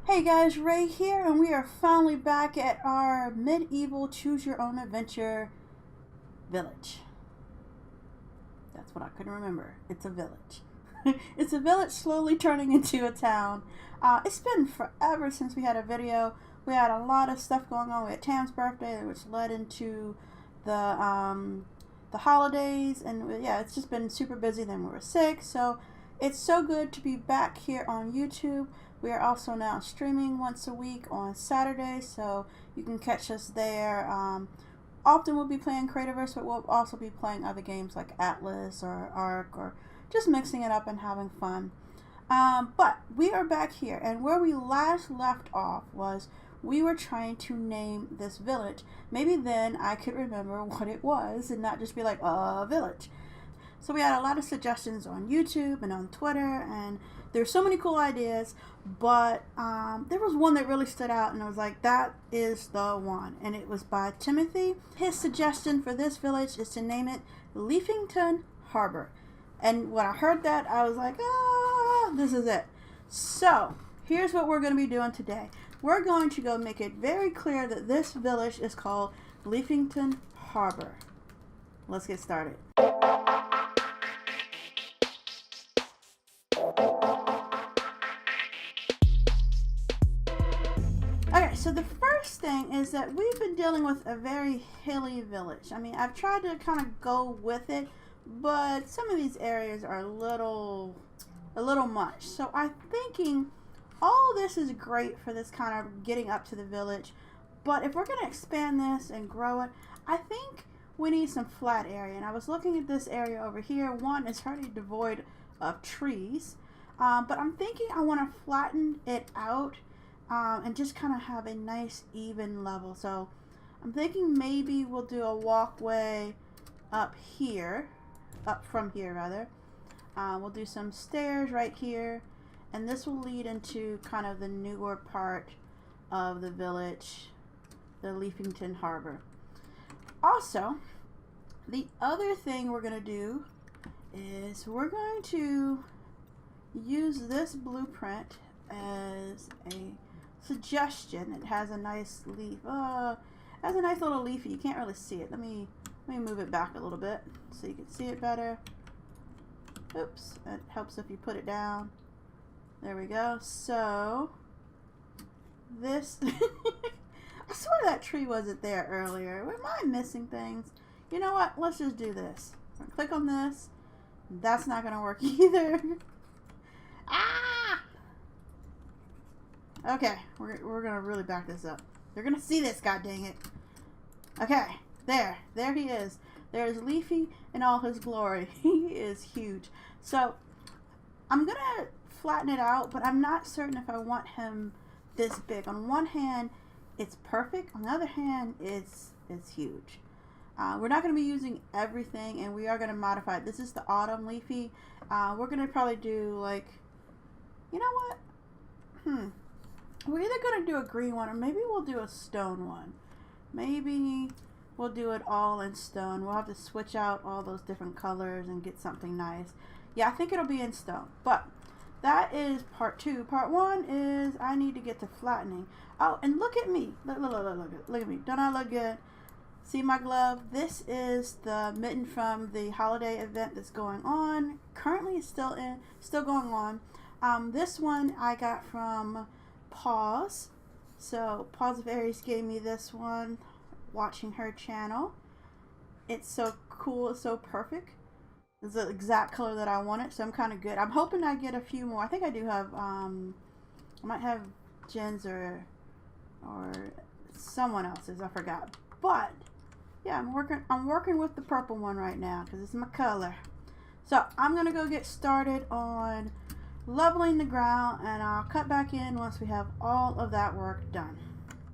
Hey guys, Ray here, and we are finally back at our medieval choose your own adventure village. That's what I couldn't remember. It's a village. It's a village slowly turning into a town. It's been forever since we had a video. We had a lot of stuff going on. We had Tam's birthday, which led into the holidays, and yeah, it's just been super busy. Then we were sick, so it's so good to be back here on YouTube. We are also now streaming once a week on Saturday, so you can catch us there. Often we'll be playing Creativerse, but we'll also be playing other games like Atlas or Ark, or just mixing it up and having fun. But we are back here, and where we last left off was we were trying to name this village. Maybe then I could remember what it was and not just be like, a village. So we had a lot of suggestions on YouTube and on Twitter, and there's so many cool ideas, but there was one that really stood out, and I was like, that is the one. And it was by Timothy. His suggestion for this village is to name it Leafington Harbor. And when I heard that, I was like, this is it. So here's what we're going to be doing today. We're going to go make it very clear that this village is called Leafington Harbor. Let's get started. Okay, so the first thing is that we've been dealing with a very hilly village. I mean, I've tried to kind of go with it, but some of these areas are a little much. So I'm thinking all this is great for this kind of getting up to the village, but if we're going to expand this and grow it, I think we need some flat area. And I was looking at this area over here. One is already devoid of trees, but I'm thinking I want to flatten it out and just kind of have a nice even level. So I'm thinking maybe we'll do a walkway up from here rather. We'll do some stairs right here, and this will lead into kind of the newer part of the village, the Leafington Harbor. Also, the other thing we're going to do is we're going to use this blueprint as a suggestion. It has a nice leaf. Has a nice little leafy. You can't really see it. Let me move it back a little bit so you can see it better. Oops, it helps if you put it down. There we go. So this I swear that tree wasn't there earlier. Am I missing things? You know what? Let's just do this. Click on this. That's not gonna work either. Okay, we're gonna really back this up. They're gonna see this, god dang it. Okay, there he is. There's Leafy in all his glory. He is huge. So I'm gonna flatten it out, but I'm not certain if I want him this big. On one hand, it's perfect. On the other hand, it's huge. We're not gonna be using everything, and we are gonna modify it. This is the autumn Leafy. We're gonna probably do like, you know what? We're either going to do a green one, or maybe we'll do a stone one. Maybe we'll do it all in stone. We'll have to switch out all those different colors and get something nice. Yeah, I think it'll be in stone. But that is part 2. Part 1 is I need to get to flattening. Oh, and look at me. Look at me. Don't I look good? See my glove? This is the mitten from the holiday event that's going on. Currently it's still going on. This one I got from Paws. So Paws of Aries gave me this one watching her channel. It's so cool. It's so perfect. It's the exact color that I wanted, so I'm kind of good. I'm hoping I get a few more. I think I do have I might have Jen's or someone else's. I forgot. But yeah, I'm working with the purple one right now because it's my color. So I'm gonna go get started on leveling the ground, and I'll cut back in once we have all of that work done.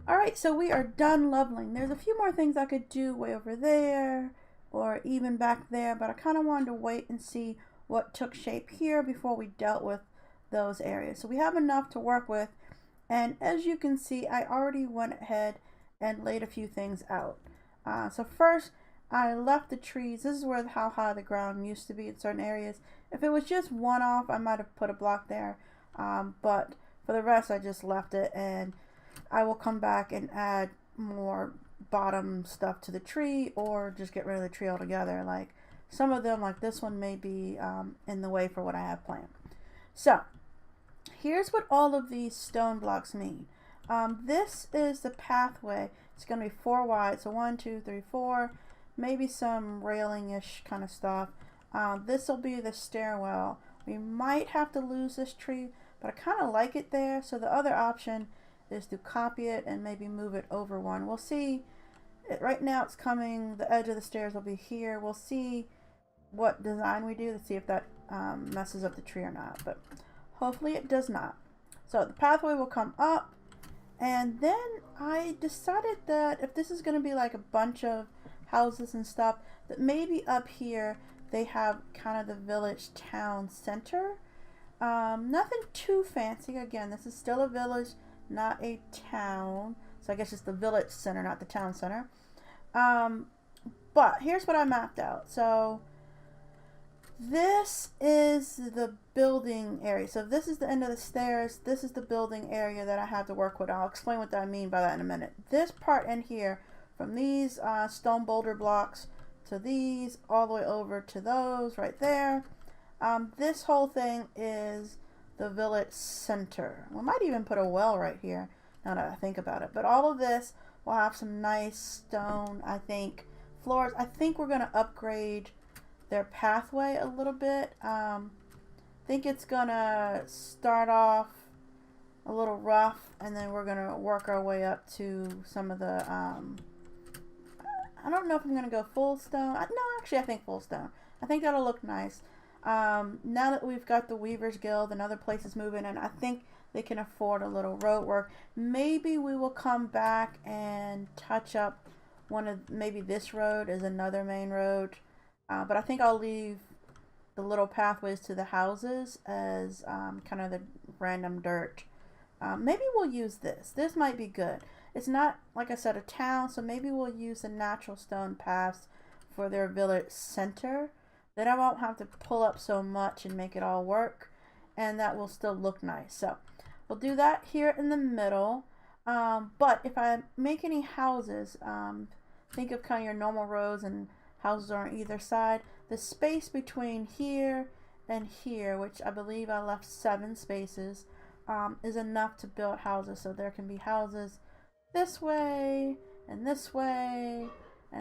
Alright, so we are done leveling. There's a few more things I could do way over there or even back there, but I kind of wanted to wait and see what took shape here before we dealt with those areas. So we have enough to work with, and as you can see, I already went ahead and laid a few things out. So first, I left the trees. This is where how high the ground used to be in certain areas. If it was just one off, I might have put a block there. But For the rest, I just left it, and I will come back and add more bottom stuff to the tree, or just get rid of the tree altogether. Like some of them, like this one, may be in the way for what I have planned. So here's what all of these stone blocks mean. This is the pathway. It's going to be 4 wide, so 1, 2, 3, 4, maybe some railing-ish kind of stuff. This will be the stairwell. We might have to lose this tree, but I kind of like it there, so the other option is to copy it and maybe move it over one. We'll see. Right now it's coming, the edge of the stairs will be here. We'll see what design we do to see if that messes up the tree or not, but hopefully it does not. So the pathway will come up, and then I decided that if this is going to be like a bunch of houses and stuff, that maybe up here they have kind of the village town center. Nothing too fancy. Again, this is still a village, not a town. So I guess it's the village center, not the town center. But here's what I mapped out. So this is the building area. So this is the end of the stairs. This is the building area that I have to work with. I'll explain what I mean by that in a minute. This part in here, from these stone boulder blocks to these, all the way over to those right there. This whole thing is the village center. We might even put a well right here, now that I think about it. But all of this will have some nice stone, I think, floors. I think we're going to upgrade their pathway a little bit. I think it's going to start off a little rough, and then we're going to work our way up to some of the, I don't know if I'm going to go full stone. No, actually I think full stone. I think that'll look nice. Now that we've got the Weavers Guild and other places moving in, I think they can afford a little road work. Maybe we will come back and touch up one of, maybe this road is another main road. But I think I'll leave the little pathways to the houses as kind of the random dirt. Maybe we'll use this. This might be good. It's not, like I said, a town, so maybe we'll use the natural stone paths for their village center. Then I won't have to pull up so much and make it all work, and that will still look nice. So we'll do that here in the middle. But if I make any houses, think of kind of your normal rows and houses are on either side. The space between here and here, which I believe I left 7 spaces, is enough to build houses. So there can be houses this way and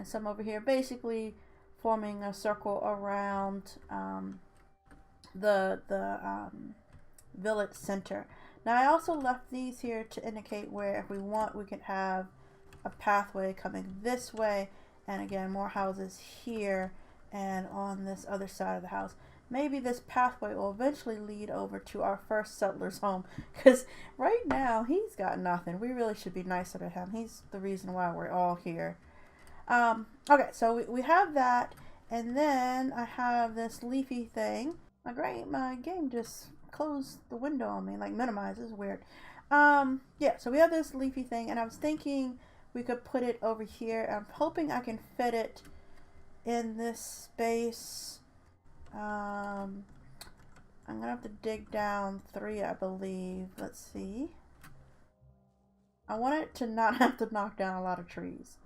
some over here, basically forming a circle around the village center. Now I also left these here to indicate where, if we want, we could have a pathway coming this way, and again more houses here and on this other side of the house. Maybe this pathway will eventually lead over to our first settler's home, because right now he's got nothing. We really should be nicer to him. He's the reason why we're all here. Okay, so we have that, and then I have this leafy thing. My game just closed the window on me, like minimizes. Weird. Yeah, so we have this leafy thing, and I was thinking we could put it over here. I'm hoping I can fit it in this space. I'm gonna have to dig down 3, I believe. Let's see. I want it to not have to knock down a lot of trees.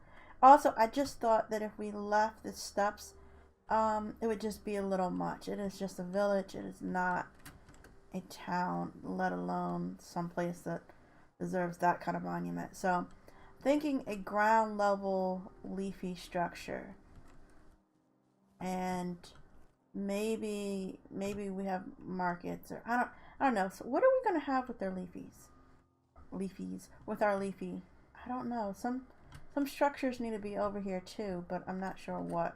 Also, I just thought that if we left the steps, it would just be a little much. It is just a village. It is not a town, let alone someplace that deserves that kind of monument. So, thinking a ground level leafy structure, and maybe we have markets, or I don't know. So, what are we gonna have with their leafies with our leafy? I don't know. Some structures need to be over here too, but I'm not sure what.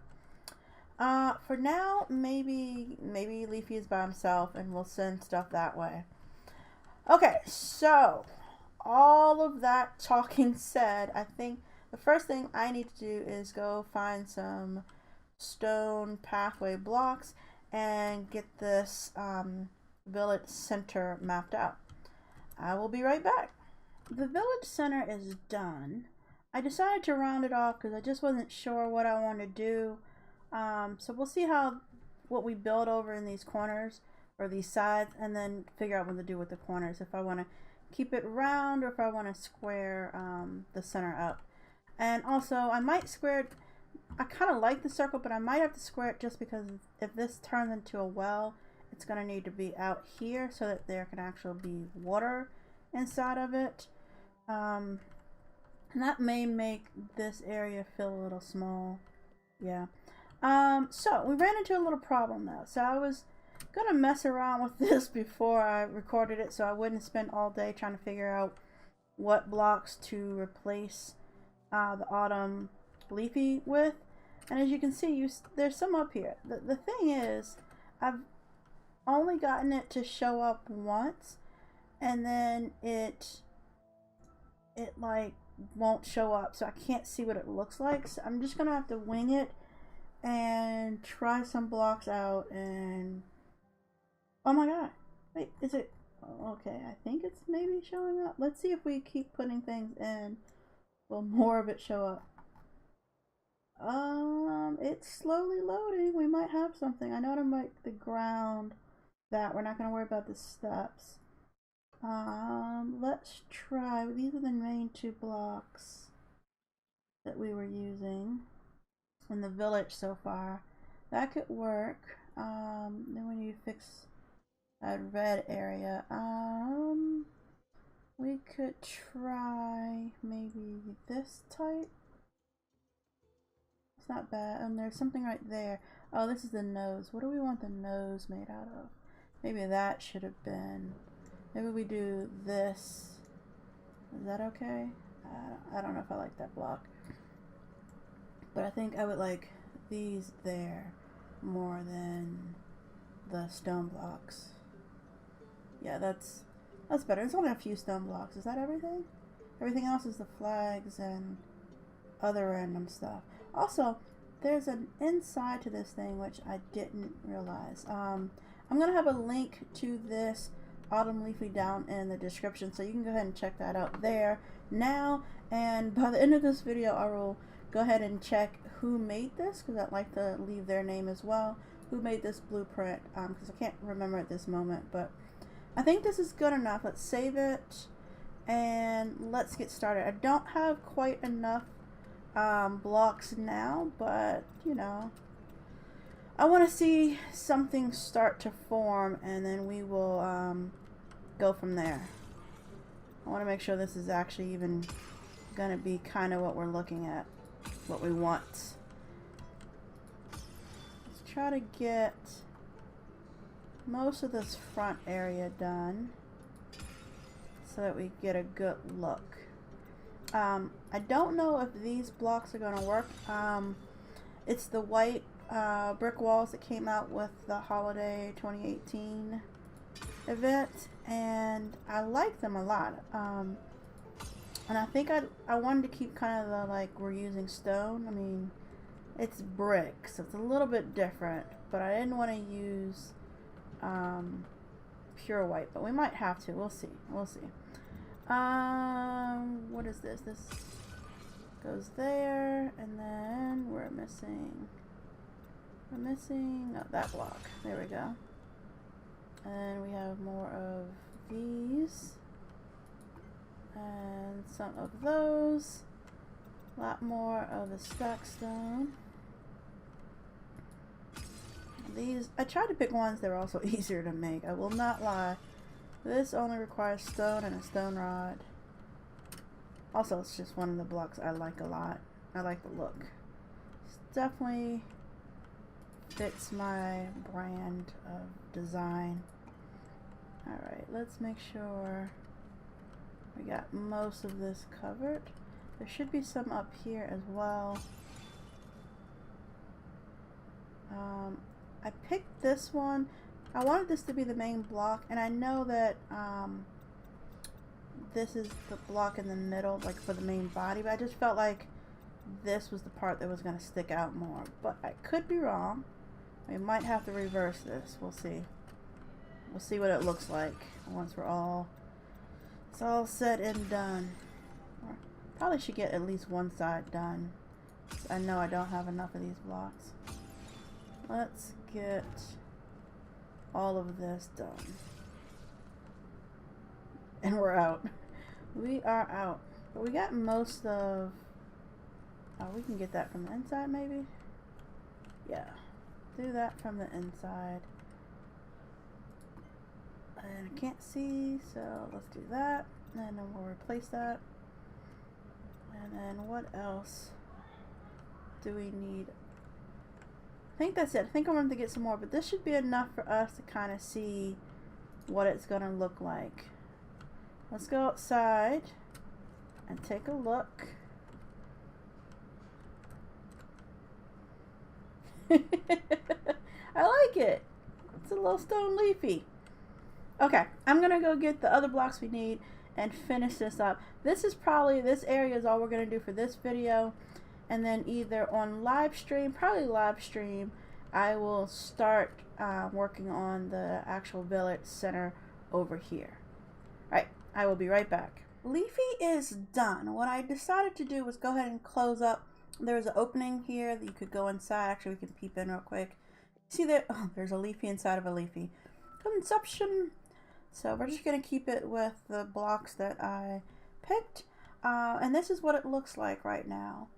For now, maybe Leafy is by himself and we'll send stuff that way. Okay, so all of that talking said, I think the first thing I need to do is go find some stone pathway blocks and get this village center mapped out. I will be right back. The village center is done. I decided to round it off because I just wasn't sure what I want to do. So we'll see what we build over in these corners or these sides, and then figure out what to do with the corners. If I want to keep it round or if I want to square the center up. And also I might square it. I kind of like the circle, but I might have to square it just because if this turns into a well, it's going to need to be out here so that there can actually be water inside of it. And that may make this area feel a little small. Yeah. So we ran into a little problem though. So I was gonna mess around with this before I recorded it so I wouldn't spend all day trying to figure out what blocks to replace the autumn leafy with. And as you can see, there's some up here. The thing is, I've only gotten it to show up once, and then it like won't show up, so I can't see what it looks like. So I'm just gonna have to wing it and try some blocks out. And oh my god, wait, is it okay? I think it's maybe showing up. Let's see if we keep putting things in, will more of it show up? It's slowly loading. We might have something. I know to make the ground that. We're not going to worry about the steps. Let's try. These are the main 2 blocks that we were using in the village so far. That could work. Then we need to fix that red area. We could try maybe this type. It's not bad. And there's something right there. Oh, this is the nose. What do we want the nose made out of? Maybe that should have been. Maybe we do this. Is that okay? I don't know if I like that block. But I think I would like these there more than the stone blocks. Yeah, that's better. It's only a few stone blocks. Is that everything? Everything else is the flags and other random stuff. Also, there's an inside to this thing which I didn't realize. I'm gonna have a link to this autumn leafy down in the description, so you can go ahead and check that out there now. And by the end of this video, I will go ahead and check who made this, because I'd like to leave their name as well. Who made this blueprint? Because I can't remember at this moment, but I think this is good enough. Let's save it and let's get started. I don't have quite enough blocks now, but you know, I want to see something start to form, and then we will go from there. I want to make sure this is actually even gonna be kind of what we're looking at, what we want. Let's try to get most of this front area done so that we get a good look. I don't know if these blocks are going to work. It's the white brick walls that came out with the holiday 2018 event, and I like them a lot. And I think I wanted to keep kind of the, like, we're using stone. I mean, it's brick, so it's a little bit different, but I didn't want to use pure white, but we might have to. We'll see. We'll see. What is this? This goes there, and then we're missing oh, that block. There we go. And we have more of these and some of those. A lot more of the stack stone. These, I tried to pick ones that are also easier to make. I will not lie. This only requires stone and a stone rod. Also, it's just one of the blocks I like a lot. I like the look. It's definitely fits my brand of design. Alright, let's make sure we got most of this covered. There should be some up here as well. I picked this one. I wanted this to be the main block, and I know that this is the block in the middle, like for the main body, but I just felt like this was the part that was going to stick out more. But I could be wrong. We might have to reverse this. We'll see. We'll see what it looks like once it's all said and done. Probably should get at least one side done. I know I don't have enough of these blocks. Let's get all of this done. And we're out. We are out. But we got most of... Oh, we can get that from the inside, maybe? Yeah. Do that from the inside. And I can't see, so let's do that. And then we'll replace that. And then what else do we need? I think that's it. I think I'm going to get some more, but this should be enough for us to kind of see what it's going to look like. Let's go outside and take a look. I like it. It's a little stone leafy. Okay, I'm going to go get the other blocks we need and finish this up. This area is all we're going to do for this video. And then either on live stream, probably live stream, I will start working on the actual village center over here. Alright, I will be right back. Leafy is done. What I decided to do was go ahead and close up. There's an opening here that you could go inside. Actually, we can peep in real quick. See there? Oh, there's a leafy inside of a leafy. Conception. So we're just going to keep it with the blocks that I picked. And this is what it looks like right now.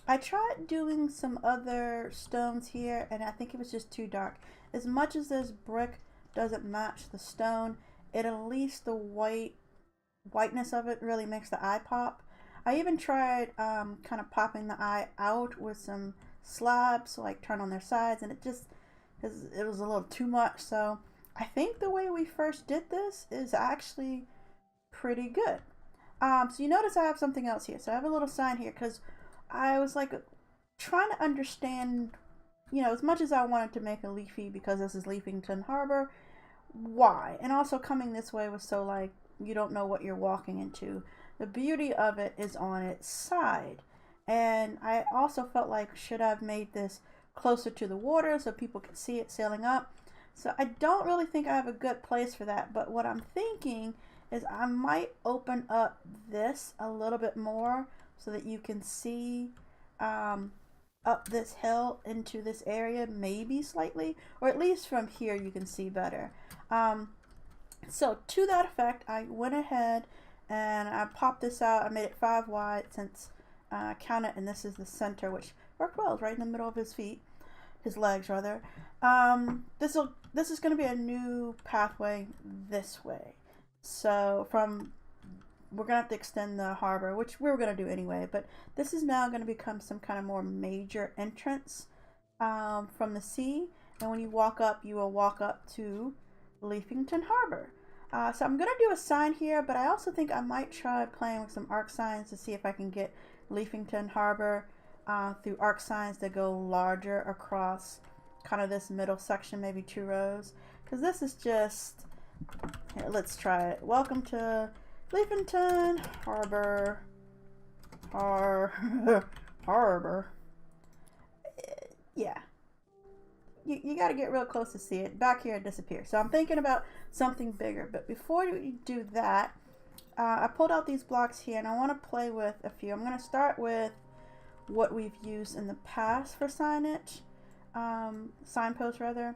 I tried doing some other stones here, and I think it was just too dark. As much as this brick doesn't match the stone, at least the whiteness of it really makes the eye pop. I even tried kind of popping the eye out with some slabs, like turn on their sides, and it was a little too much. So I think the way we first did this is actually pretty good. So you notice I have something else here. So I have a little sign here because I was like trying to understand, you know, as much as I wanted to make a leafy because this is Leafington Harbor, why? And also coming this way was so like you don't know what you're walking into. The beauty of it is on its side. And I also felt like should I have made this closer to the water so people could see it sailing up. So I don't really think I have a good place for that, but what I'm thinking is I might open up this a little bit more so that you can see up this hill into this area, maybe slightly, or at least from here you can see better. So to that effect, I went ahead and I popped this out. I made it 5 wide since I counted, and this is the center, which worked well. It's right in the middle of his feet, his legs rather. This is going to be a new pathway this way. So we're going to have to extend the harbor, which we were going to do anyway, but this is now going to become some kind of more major entrance from the sea. And when you walk up, you will walk up to Leafington Harbor. So I'm going to do a sign here, but I also think I might try playing with some arc signs to see if I can get Leafington Harbor through arc signs that go larger across kind of this middle section, maybe 2 rows. Because this is just, here, let's try it. Welcome to Leafington Harbor. Harbor. Yeah. You got to get real close to see it. Back here it disappears. So I'm thinking about something bigger. But before we do that, I pulled out these blocks here and I want to play with a few. I'm going to start with what we've used in the past for signage. Signposts rather.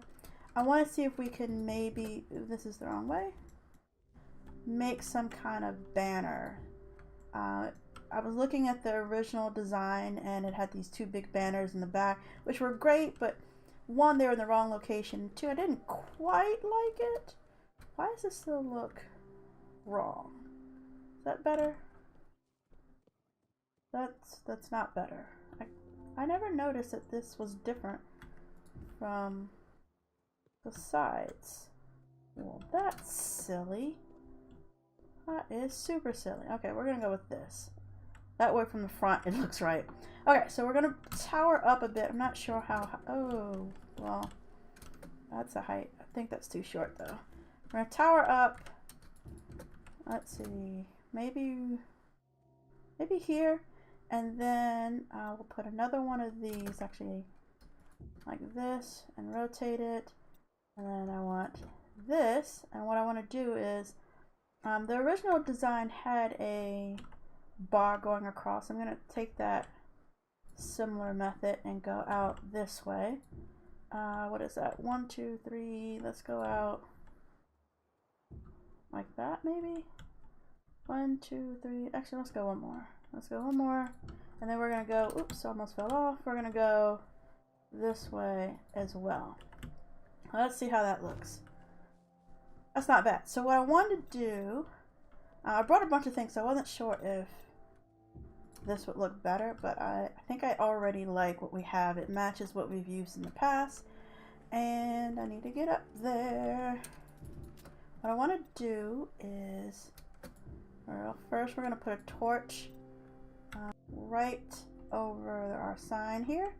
I want to see if we can maybe, this is the wrong way, make some kind of banner. I was looking at the original design and it had these 2 big banners in the back, which were great, but 1, they were in the wrong location. 2, I didn't quite like it. Why does this still look wrong? Is that better? That's not better. I never noticed that this was different from the sides. Well, that's silly. That is super silly. Okay, we're gonna go with this. That way from the front it looks right. Okay, so we're gonna tower up a bit. I'm not sure how. Oh, well, that's a height. I think that's too short though. We're gonna tower up. Let's see, maybe here, and then we'll put another one of these actually like this and rotate it. And then I want this, and what I want to do is the original design had a bar going across. I'm going to take that similar method and go out this way. What is that? 1, 2, 3. Let's go out like that maybe. 1, 2, 3. Actually, let's go one more. Let's go one more. And then we're going to go, oops, almost fell off. We're going to go this way as well. Let's see how that looks. That's not bad. So what I wanted to do, I brought a bunch of things, so I wasn't sure if this would look better, but I think I already like what we have. It matches what we've used in the past. And I need to get up there. What I want to do is, well, first we're going to put a torch right over our sign here.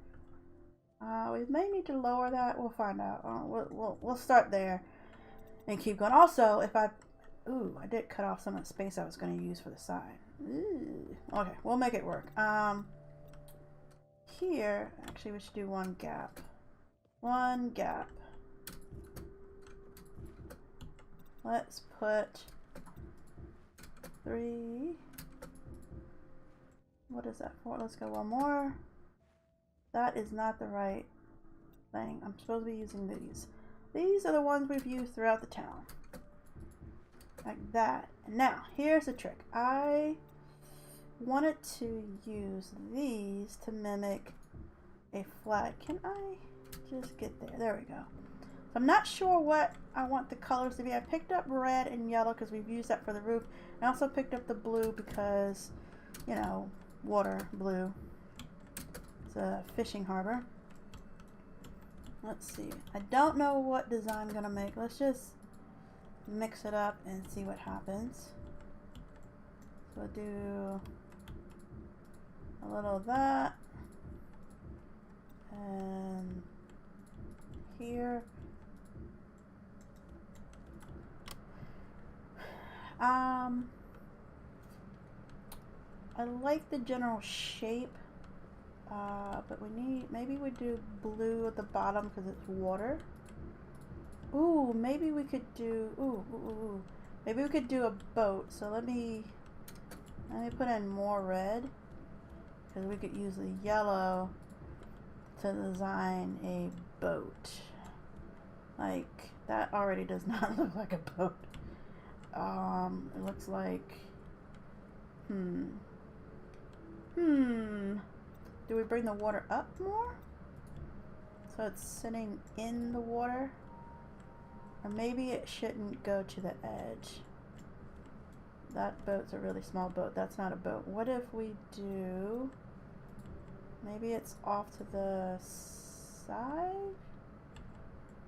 We may need to lower that. We'll find out. We'll start there and keep going. Also, if I did cut off some of the space I was going to use for the sign. Okay, we'll make it work. Here, actually, we should do one gap. One gap. Let's put 3. What is that for? Let's go one more. That is not the right thing. I'm supposed to be using these. These are the ones we've used throughout the town. Like that. And now, here's the trick. I wanted to use these to mimic a flag. Can I just get there? There we go. So I'm not sure what I want the colors to be. I picked up red and yellow because we've used that for the roof. I also picked up the blue because, you know, water blue. It's a fishing harbor. Let's see. I don't know what design I'm going to make. Let's just mix it up and see what happens. So we'll do a little of that. And here. I like the general shape. But maybe we do blue at the bottom because it's water. Ooh, maybe we could do, maybe we could do a boat. So let me put in more red because we could use the yellow to design a boat. Like, that already does not look like a boat. It looks like, do we bring the water up more? So it's sitting in the water? Or maybe it shouldn't go to the edge. That boat's a really small boat. That's not a boat. What if we do, maybe it's off to the side?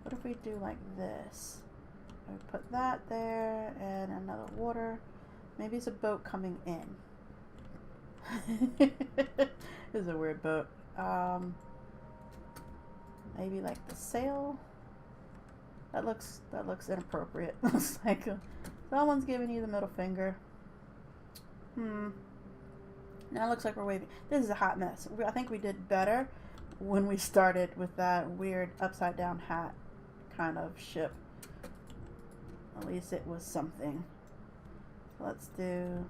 What if we do like this? We put that there and another water. Maybe it's a boat coming in. This is a weird boat. Maybe like the sail. That looks inappropriate. Looks like someone's giving you the middle finger. Now it looks like we're waving. This is a hot mess. I think we did better when we started with that weird upside down hat kind of ship. At least it was something. Let's do.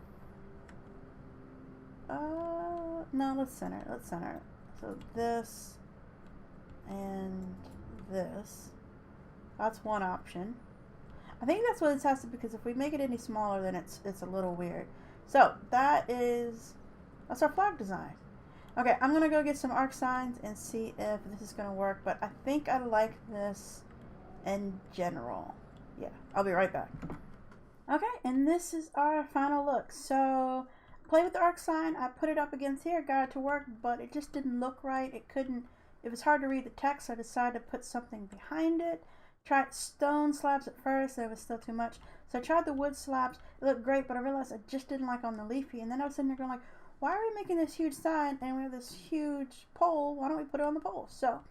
No, let's center it. Let's center it. So this and this. That's one option. I think that's what it has to be, because if we make it any smaller, then it's a little weird. So that's our flag design. Okay, I'm gonna go get some arc signs and see if this is gonna work. But I think I like this in general. Yeah, I'll be right back. Okay, and this is our final look. So play with the arc sign. I put it up against here, got it to work, but it just didn't look right. It was hard to read the text, so I decided to put something behind it. Tried stone slabs at first, it was still too much. So I tried the wood slabs. It looked great, but I realized I just didn't like on the leafy. And then I was sitting there going like, why are we making this huge sign and we have this huge pole? Why don't we put it on the pole? So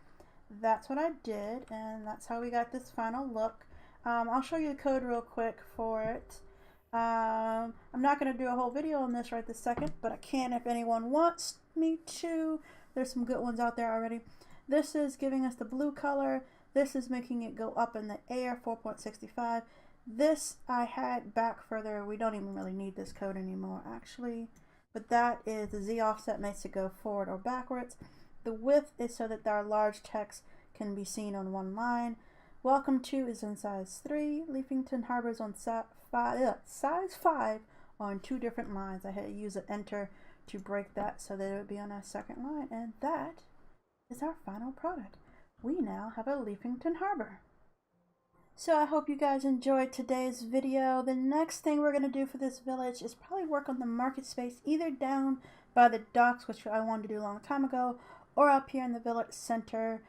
that's what I did, and that's how we got this final look. I'll show you the code real quick for it. I'm not going to do a whole video on this right this second, but I can if anyone wants me to. There's some good ones out there already. This is giving us the blue color. This is making it go up in the air, 4.65. This I had back further. We don't even really need this code anymore, actually. But that is the Z offset, makes it go forward or backwards. The width is so that our large text can be seen on one line. Welcome to is in size 3. Leafington Harbor is on size 5 on 2 different lines. I had to use an enter to break that so that it would be on our second line, and that is our final product. We now have a Leafington Harbor. So I hope you guys enjoyed today's video. The next thing we're going to do for this village is probably work on the market space, either down by the docks, which I wanted to do a long time ago, or up here in the village center,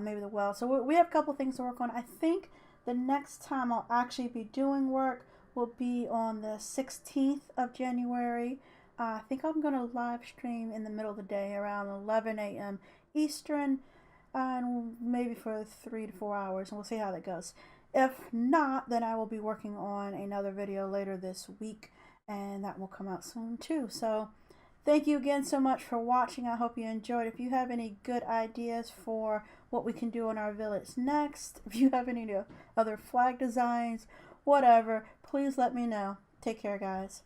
maybe the well. So we have a couple things to work on. I think the next time I'll actually be doing work will be on the 16th of January. I think I'm going to live stream in the middle of the day around 11 a.m. Eastern, and maybe for 3 to 4 hours, and we'll see how that goes. If not, then I will be working on another video later this week, and that will come out soon too. So thank you again so much for watching. I hope you enjoyed. If you have any good ideas for what we can do in our village next, if you have any other flag designs, whatever, please let me know. Take care, guys.